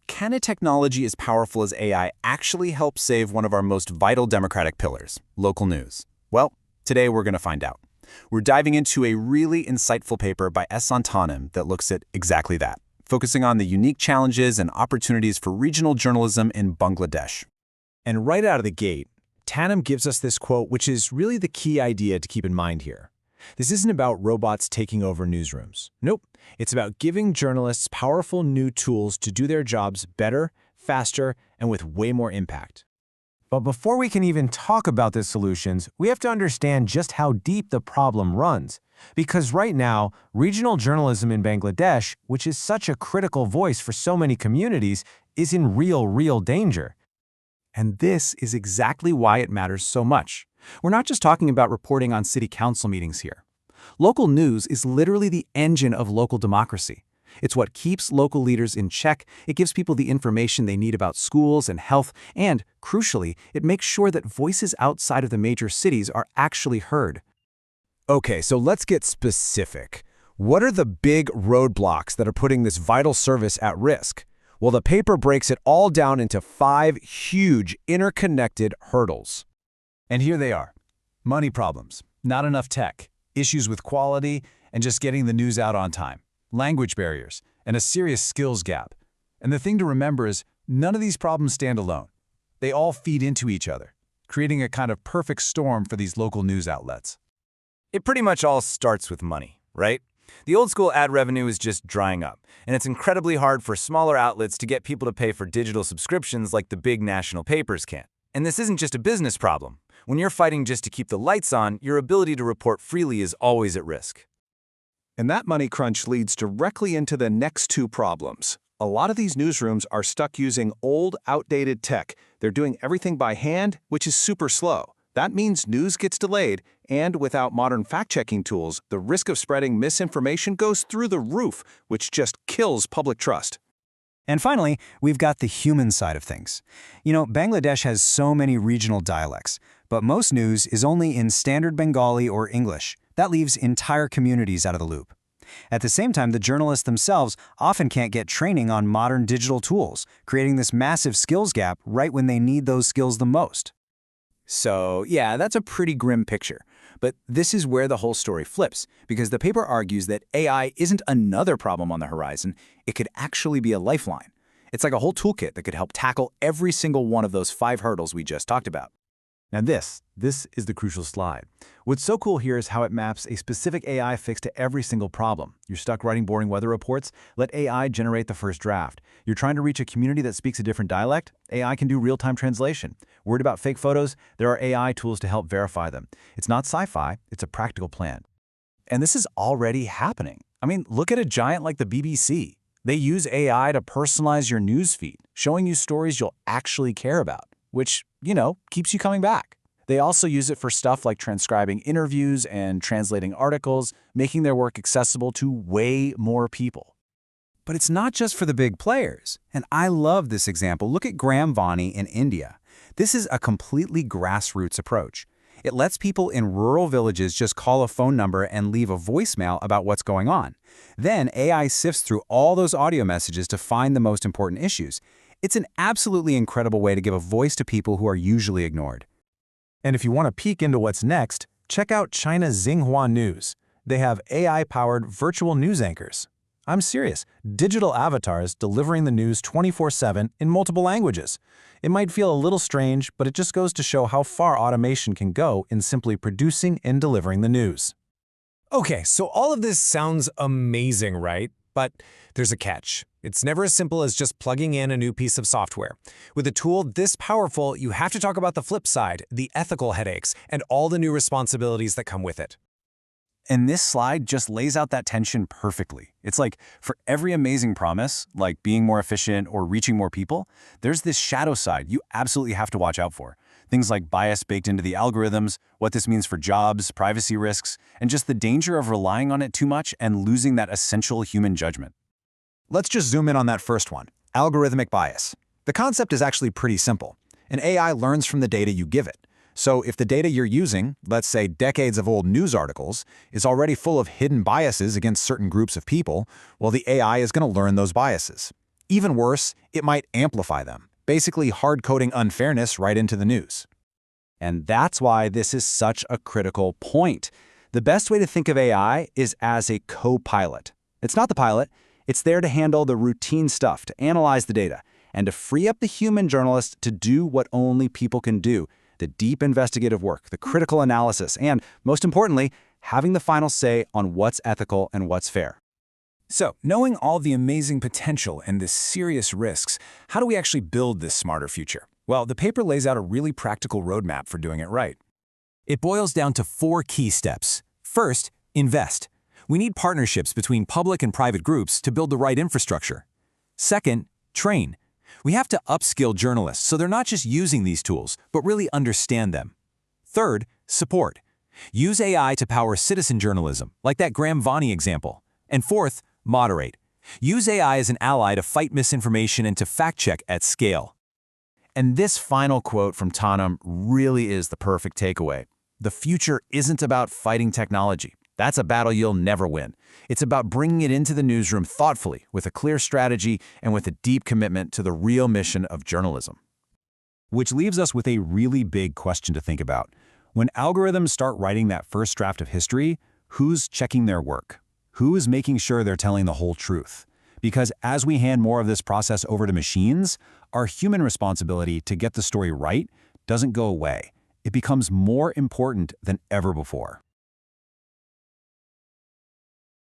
can a technology as powerful as AI actually help save one of our most vital democratic pillars, local news? Well, today we're going to find out. We're diving into a really insightful paper by S. Antanim that looks at exactly that, focusing on the unique challenges and opportunities for regional journalism in Bangladesh. And right out of the gate, Tanim gives us this quote, which is really the key idea to keep in mind here. This isn't about robots taking over newsrooms. Nope. It's about giving journalists powerful new tools to do their jobs better, faster, and with way more impact. But before we can even talk about the solutions, we have to understand just how deep the problem runs. Because right now, regional journalism in Bangladesh, which is such a critical voice for so many communities, is in real danger. And this is exactly why it matters so much. We're not just talking about reporting on city council meetings here. Local news is literally the engine of local democracy. It's what keeps local leaders in check, it gives people the information they need about schools and health, and, crucially, it makes sure that voices outside of the major cities are actually heard. Okay, so let's get specific. What are the big roadblocks that are putting this vital service at risk? Well, the paper breaks it all down into 5 huge interconnected hurdles. And here they are. Money problems, not enough tech, issues with quality, and just getting the news out on time, language barriers, and a serious skills gap. And the thing to remember is none of these problems stand alone. They all feed into each other, creating a kind of perfect storm for these local news outlets. It pretty much all starts with money, right? The old school ad revenue is just drying up, and it's incredibly hard for smaller outlets to get people to pay for digital subscriptions like the big national papers can. And this isn't just a business problem. When you're fighting just to keep the lights on, your ability to report freely is always at risk. And that money crunch leads directly into the next 2 problems. A lot of these newsrooms are stuck using old, outdated tech. They're doing everything by hand, which is super slow. That means news gets delayed, and without modern fact-checking tools, the risk of spreading misinformation goes through the roof, which just kills public trust. And finally, we've got the human side of things. Bangladesh has so many regional dialects, but most news is only in standard Bengali or English. That leaves entire communities out of the loop. At the same time, the journalists themselves often can't get training on modern digital tools, creating this massive skills gap right when they need those skills the most. So, yeah, that's a pretty grim picture. But this is where the whole story flips, because the paper argues that AI isn't another problem on the horizon, it could actually be a lifeline. It's like a whole toolkit that could help tackle every single one of those 5 hurdles we just talked about. Now this is the crucial slide. What's so cool here is how it maps a specific AI fix to every single problem. You're stuck writing boring weather reports? Let AI generate the first draft. You're trying to reach a community that speaks a different dialect? AI can do real-time translation. Worried about fake photos? There are AI tools to help verify them. It's not sci-fi, it's a practical plan. And this is already happening. I mean, look at a giant like the BBC. They use AI to personalize your news feed, showing you stories you'll actually care about, which, keeps you coming back. They also use it for stuff like transcribing interviews and translating articles, making their work accessible to way more people. But it's not just for the big players. And I love this example. Look at Gram Vaani in India. This is a completely grassroots approach. It lets people in rural villages just call a phone number and leave a voicemail about what's going on. Then AI sifts through all those audio messages to find the most important issues. It's an absolutely incredible way to give a voice to people who are usually ignored. And if you want to peek into what's next, check out China's Xinhua News. They have AI-powered virtual news anchors. I'm serious, digital avatars delivering the news 24/7 in multiple languages. It might feel a little strange, but it just goes to show how far automation can go in simply producing and delivering the news. Okay, so all of this sounds amazing, right? But there's a catch. It's never as simple as just plugging in a new piece of software. With a tool this powerful, you have to talk about the flip side, the ethical headaches, and all the new responsibilities that come with it. And this slide just lays out that tension perfectly. It's like for every amazing promise, like being more efficient or reaching more people, there's this shadow side you absolutely have to watch out for. Things like bias baked into the algorithms, what this means for jobs, privacy risks, and just the danger of relying on it too much and losing that essential human judgment. Let's just zoom in on that first one, algorithmic bias. The concept is actually pretty simple. An AI learns from the data you give it. So if the data you're using, let's say decades of old news articles, is already full of hidden biases against certain groups of people, well, the AI is going to learn those biases. Even worse, it might amplify them, basically hard-coding unfairness right into the news. And that's why this is such a critical point. The best way to think of AI is as a co-pilot. It's not the pilot. It's there to handle the routine stuff, to analyze the data, and to free up the human journalist to do what only people can do, the deep investigative work, the critical analysis, and, most importantly, having the final say on what's ethical and what's fair. So, knowing all the amazing potential and the serious risks, how do we actually build this smarter future? Well, the paper lays out a really practical roadmap for doing it right. It boils down to 4 key steps. First, invest. We need partnerships between public and private groups to build the right infrastructure. Second, train. We have to upskill journalists so they're not just using these tools, but really understand them. Third, support. Use AI to power citizen journalism, like that Gram Vaani example. And fourth, moderate. Use AI as an ally to fight misinformation and to fact-check at scale. And this final quote from Tanum really is the perfect takeaway. The future isn't about fighting technology. That's a battle you'll never win. It's about bringing it into the newsroom thoughtfully, with a clear strategy and with a deep commitment to the real mission of journalism. Which leaves us with a really big question to think about. When algorithms start writing that first draft of history, who's checking their work? Who's making sure they're telling the whole truth? Because as we hand more of this process over to machines, our human responsibility to get the story right doesn't go away. It becomes more important than ever before.